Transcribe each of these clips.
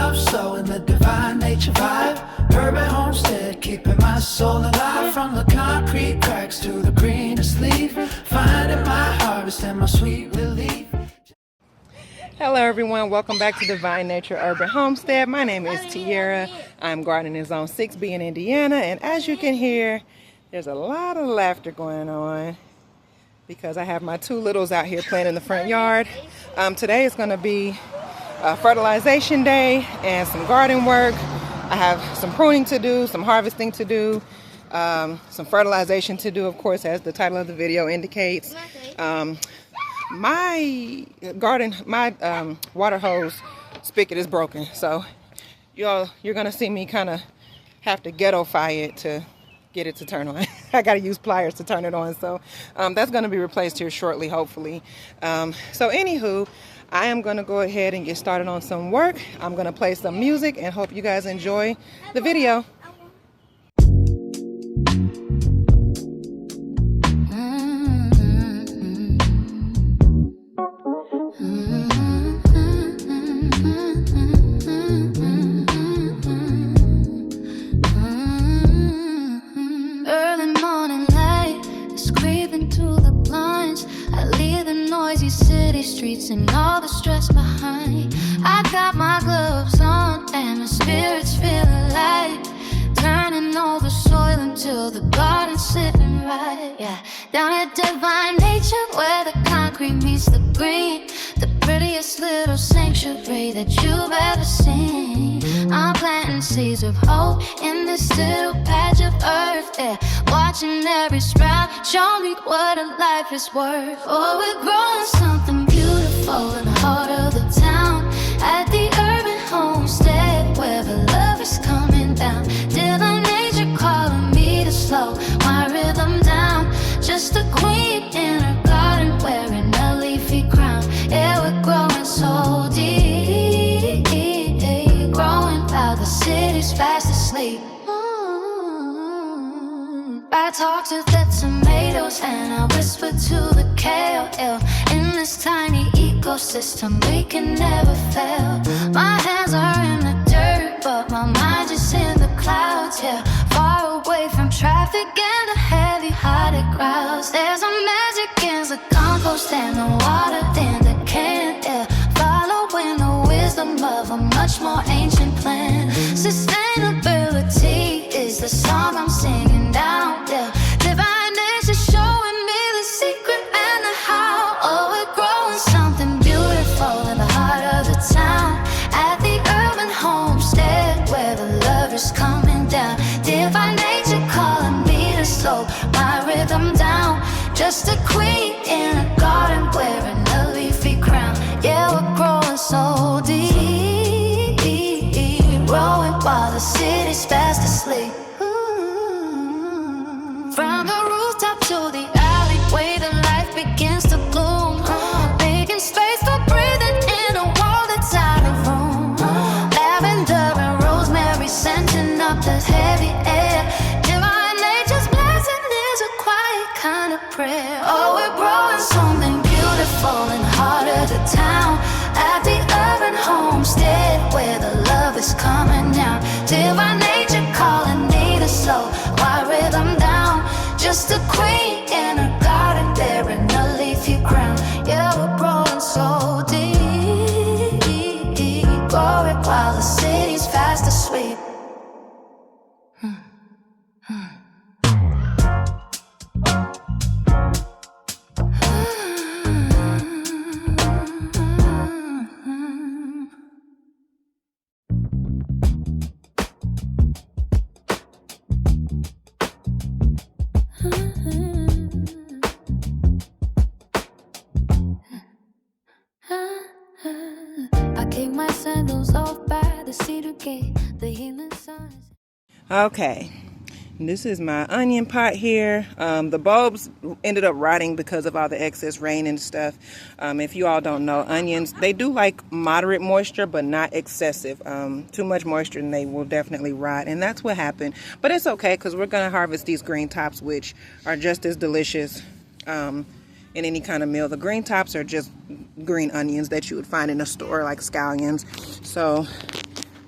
love so in the divine nature vibe. Urban homestead, keeping my soul alive. From the concrete cracks to the greenest leaf, finding my harvest and my sweet relief. Hello everyone, welcome back to Divine Nature Urban Homestead. My name is Tiara. I'm gardening in Zone 6B in Indiana, and as you can hear, there's a lot of laughter going on because I have my two littles out here playing in the front yard. Today is going to be fertilization day and some garden work. I have some pruning to do, some harvesting to do, some fertilization to do, of course, as the title of the video indicates. My water hose spigot is broken, so you're gonna see me kind of have to ghetto-fy it to get it to turn on. I gotta use pliers to turn it on, so that's gonna be replaced here shortly, hopefully. So anywho, I am gonna go ahead and get started on some work. I'm gonna play some music and hope you guys enjoy the video. Streets and all the stress behind. I got my gloves on and my spirit's feeling light, turning over soil until the garden's sitting right. Yeah, down at Divine Nature where the concrete meets the green, the prettiest little sanctuary that you've ever seen. I'm planting seeds of hope in this little patch of earth, yeah, watching every sprout show me what a life is worth. Oh, we're growing something beautiful in the heart of the town, at the urban homestead where the love is coming down. Divine nature calling me to slow my rhythm down, just a queen in her garden wearing a leafy crown. Yeah, we're growing so deep, growing while the city's fast asleep. I talk to the tomatoes and I whisper to the kale. In this tiny ecosystem we can never fail. My hands are in the dirt but my mind is in the clouds, yeah, far away from traffic and the heavy-hearted crowds. There's a magic in the compost and the water in the can, yeah, following the wisdom of a much more ancient plan. Sustainability is the song I'm singing down, yeah. Divine nature showing me the secret and the how. Oh, we're growing something beautiful in the heart of the town, at the urban homestead where the love is coming down. Divine nature calling me to slow my rhythm down, just a queen in a garden wearing a leafy crown. Yeah, we're growing so deep, growing while the city's fast asleep. From the rooftop to the alleyway, the life begins to bloom, making space for breathing in a world that's out of room. Lavender and rosemary scenting up the heavy air. Divine nature's blessing is a quiet kind of prayer. Oh, we're growing something beautiful in the heart of the town, at the urban homestead where the love is coming down. Divine nature calling me to slow my rhythm down, just a queen in her garden wearing a leafy crown. Yeah, we're growing so deep, growing while the city's fast asleep. I kick my sandals off by the cedar gate, the healing signs. Okay, this is my onion pot here. The bulbs ended up rotting because of all the excess rain and stuff. If you all don't know, onions, they do like moderate moisture, but not excessive. Too much moisture and they will definitely rot, and that's what happened. But it's okay because we're going to harvest these green tops, which are just as delicious in any kind of meal. The green tops are just green onions that you would find in a store, like scallions. So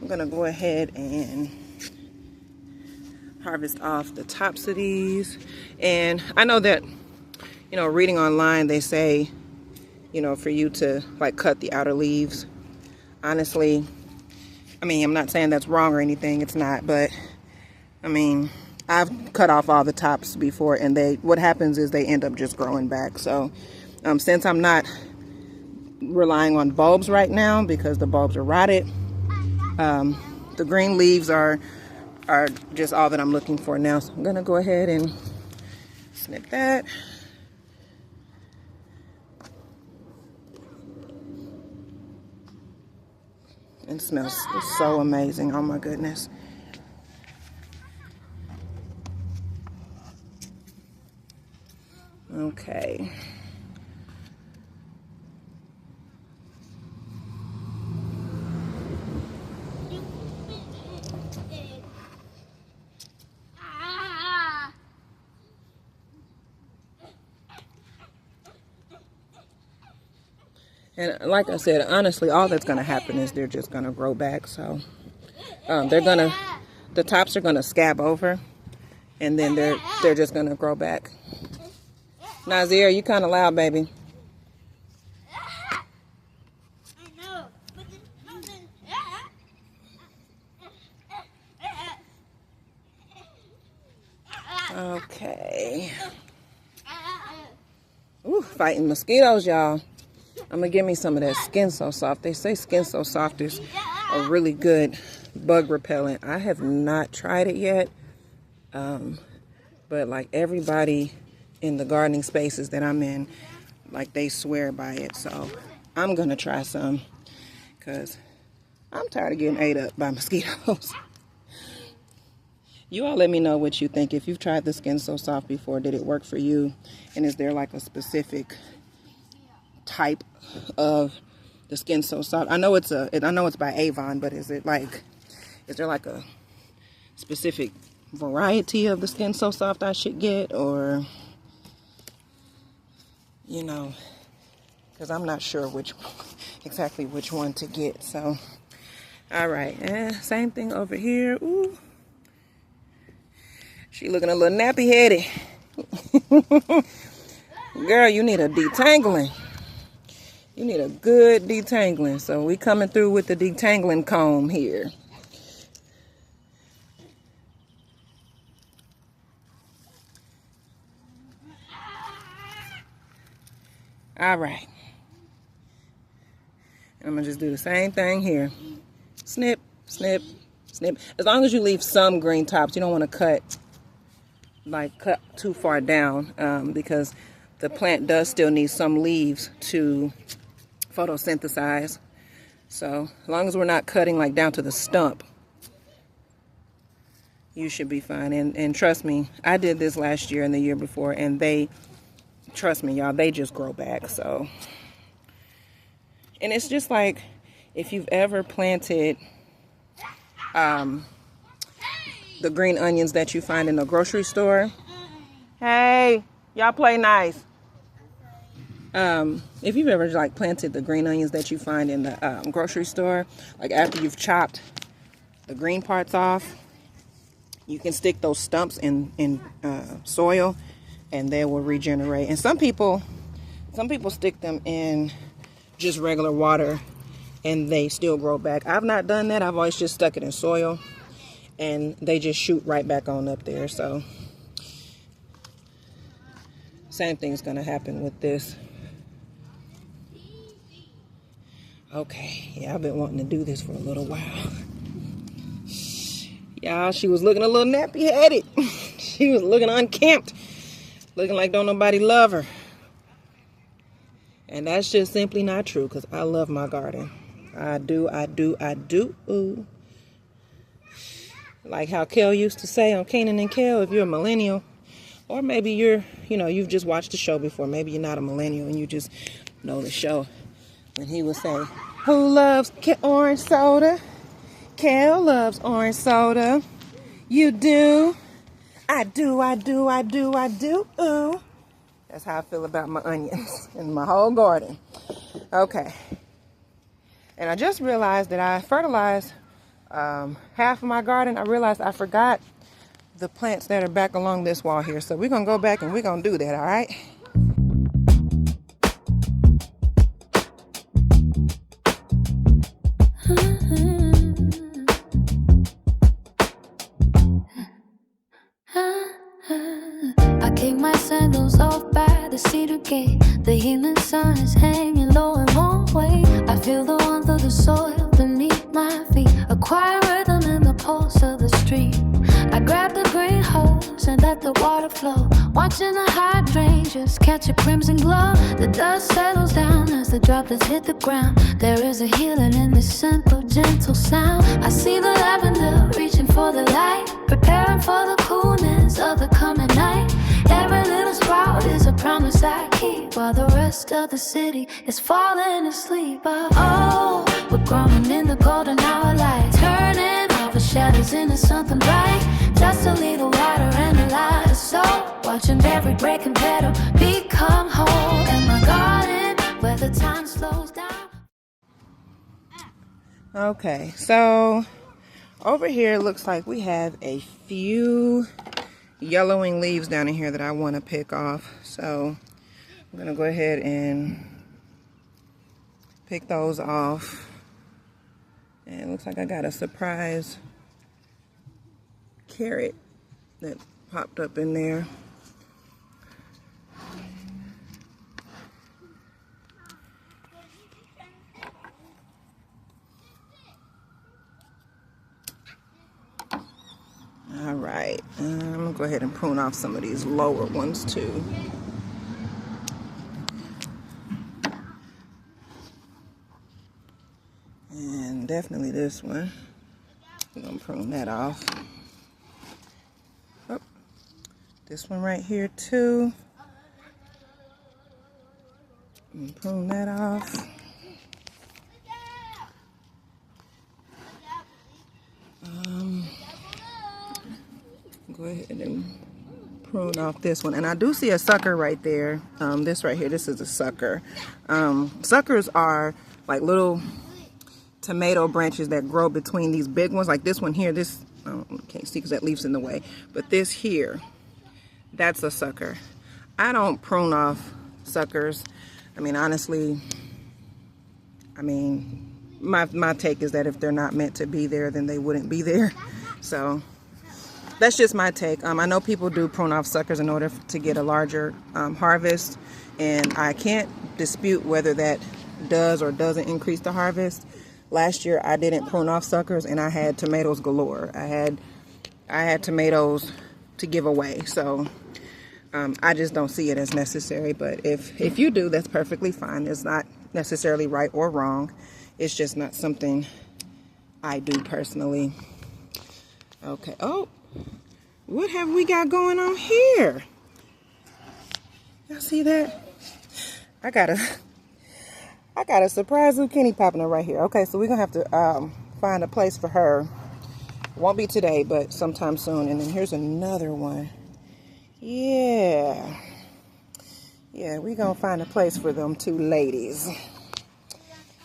I'm gonna go ahead and harvest off the tops of these. And I know that, you know, reading online, they say, you know, for you to like cut the outer leaves. Honestly, I mean, I'm not saying that's wrong or anything, it's not, but I mean, I've cut off all the tops before, and what happens is they end up just growing back. So since I'm not relying on bulbs right now because the bulbs are rotted, the green leaves are just all that I'm looking for now. So I'm gonna go ahead and snip that. It smells so amazing. Oh my goodness. Okay. And like I said, honestly, all that's going to happen is they're just going to grow back. So the tops are going to scab over, and then they're just going to grow back. Nazir, you kind of loud, baby. Okay. Ooh, fighting mosquitoes, y'all. I'm gonna give me some of that Skin So Soft. They say Skin So Soft is a really good bug repellent. I have not tried it yet, but like everybody in the gardening spaces that I'm in, like they swear by it. So I'm gonna try some because I'm tired of getting ate up by mosquitoes. You all let me know what you think. If you've tried the Skin So Soft before, did it work for you? And is there like a specific type of the Skin So Soft? I know it's by Avon, but is there like a specific variety of the Skin So Soft I should get, or you know, because I'm not sure exactly which one to get. So all right, same thing over here. Ooh, she looking a little nappy headed. Girl, you need a detangling. You need a good detangling. So we coming through with the detangling comb here. All right. And I'm gonna just do the same thing here. Snip, snip, snip. As long as you leave some green tops, you don't want to cut too far down, because the plant does still need some leaves to photosynthesize. So as long as we're not cutting like down to the stump, you should be fine. And trust me, I did this last year and the year before, and trust me, y'all, they just grow back. So, and it's just like if you've ever planted the green onions that you find in the grocery store. Hey, y'all play nice. If you've ever like planted the green onions that you find in the grocery store, like after you've chopped the green parts off, you can stick those stumps in soil, and they will regenerate. And some people stick them in just regular water, and they still grow back. I've not done that. I've always just stuck it in soil, and they just shoot right back on up there. So same thing's gonna happen with this. Okay, yeah, I've been wanting to do this for a little while. Y'all, she was looking a little nappy-headed. She was looking unkempt, looking like don't nobody love her. And that's just simply not true, because I love my garden. I do. Ooh. Like how Kel used to say on Kanan and Kel, if you're a millennial, or maybe you've just watched the show before. Maybe you're not a millennial and you just know the show. When he would say, who loves orange soda? Kel loves orange soda. You do? I do. Ooh. That's how I feel about my onions and my whole garden. Okay. And I just realized that I fertilized half of my garden, I realized I forgot the plants that are back along this wall here. So we're going to go back and we're going to do that, all right? I kick my sandals off by the cedar gate. The evening sun is hanging low and won't wait. I feel the warmth of the soil beneath my feet, a quiet rhythm in the pulse of the stream. I grab the green hose and let the water flow, watching the hydrangeas catch a crimson glow. The dust settles down as the droplets hit the ground. There is a healing in this simple, gentle sound. I see the lavender reaching for the light, preparing for the coolness of the coming night. Every little sprout is a promise I keep, while the rest of the city is falling asleep. Oh, we're growing in the golden hour light, turning all the shadows into something bright. Just a little water and a light of soul, watching every breaking petal become whole. In my garden, where the time slows down. Okay, so over here it looks like we have a few yellowing leaves down in here that I want to pick off. So I'm going to go ahead and pick those off. And it looks like I got a surprise carrot that popped up in there. All right, I'm gonna go ahead and prune off some of these lower ones too. And definitely this one. We're gonna prune that off. Oh, this one right here too. Prune that off. Go ahead and prune off this one. And I do see a sucker right there. This right here, this is a sucker. Suckers are like little tomato branches that grow between these big ones. Like this one here, this, can't see because that leaf's in the way. But this here, that's a sucker. I don't prune off suckers. I mean, honestly, my take is that if they're not meant to be there, then they wouldn't be there. So that's just my take. I know people do prune off suckers in order to get a larger harvest, and I can't dispute whether that does or doesn't increase the harvest. Last year I didn't prune off suckers and I had tomatoes galore. I had tomatoes to give away. So I just don't see it as necessary. But if you do, that's perfectly fine. It's not necessarily right or wrong. It's just not something I do personally. Okay. Oh, what have we got going on here? Y'all see that? I got a surprise zucchini popping up right here. Okay, so we're gonna have to find a place for her. Won't be today, but sometime soon. And then here's another one. Yeah, we're gonna find a place for them two ladies.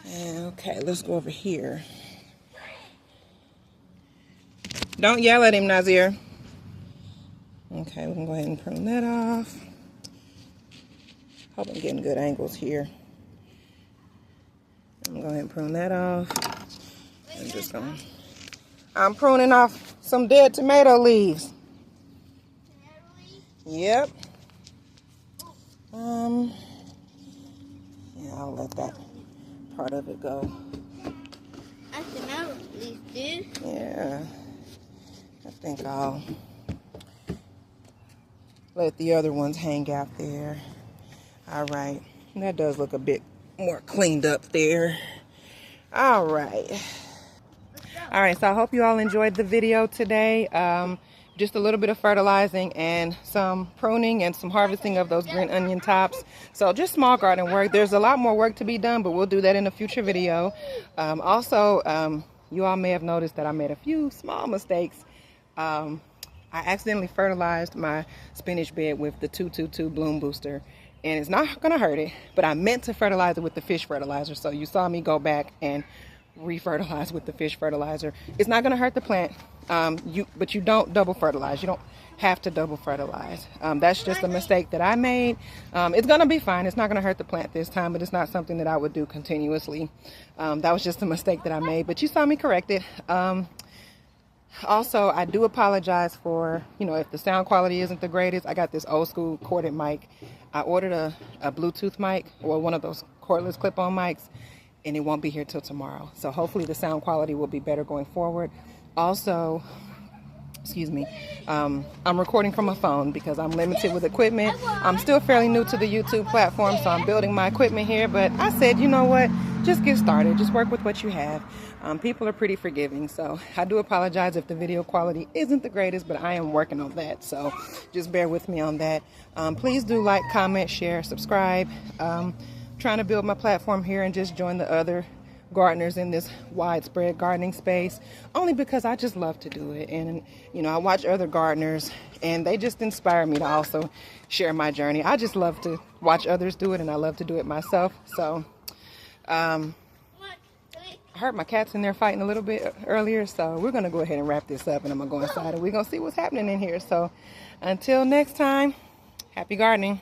And okay, let's go over here. Don't yell at him, Nazir. Okay, we can go ahead and prune that off. Hope I'm getting good angles here. I'm gonna go ahead and prune that off. I'm pruning off some dead tomato leaves. Yep. Yeah, I'll let that part of it go. That's tomato leaves, dude. Yeah. I think I'll let the other ones hang out there. All right. That does look a bit more cleaned up there. All right. All right, so I hope you all enjoyed the video today. Just a little bit of fertilizing and some pruning and some harvesting of those green onion tops. So just small garden work. There's a lot more work to be done, but we'll do that in a future video. Also, you all may have noticed that I made a few small mistakes. I accidentally fertilized my spinach bed with the 222 bloom booster, and it's not gonna hurt it, but I meant to fertilize it with the fish fertilizer. So you saw me go back and refertilize with the fish fertilizer. It's not going to hurt the plant, but you don't double fertilize. You don't have to double fertilize. That's just a mistake that I made. It's going to be fine. It's not going to hurt the plant this time, but it's not something that I would do continuously. That was just a mistake that I made, but you saw me correct it. Also, I do apologize for, if the sound quality isn't the greatest. I got this old school corded mic. I ordered a Bluetooth mic, or one of those cordless clip-on mics, and it won't be here till tomorrow. So hopefully the sound quality will be better going forward. Also, excuse me, I'm recording from a phone because I'm limited with equipment. I'm still fairly new to the YouTube platform, so I'm building my equipment here. But I said, you know what? Just get started. Just work with what you have. People are pretty forgiving, so I do apologize if the video quality isn't the greatest, but I am working on that, so just bear with me on that. Please do like, comment, share, subscribe. Trying to build my platform here and just join the other gardeners in this widespread gardening space, only because I just love to do it. And I watch other gardeners and they just inspire me to also share my journey. I just love to watch others do it, and I love to do it myself. So I heard my cats in there fighting a little bit earlier, so we're going to go ahead and wrap this up, and I'm going to go inside and we're going to see what's happening in here. So until next time, happy gardening.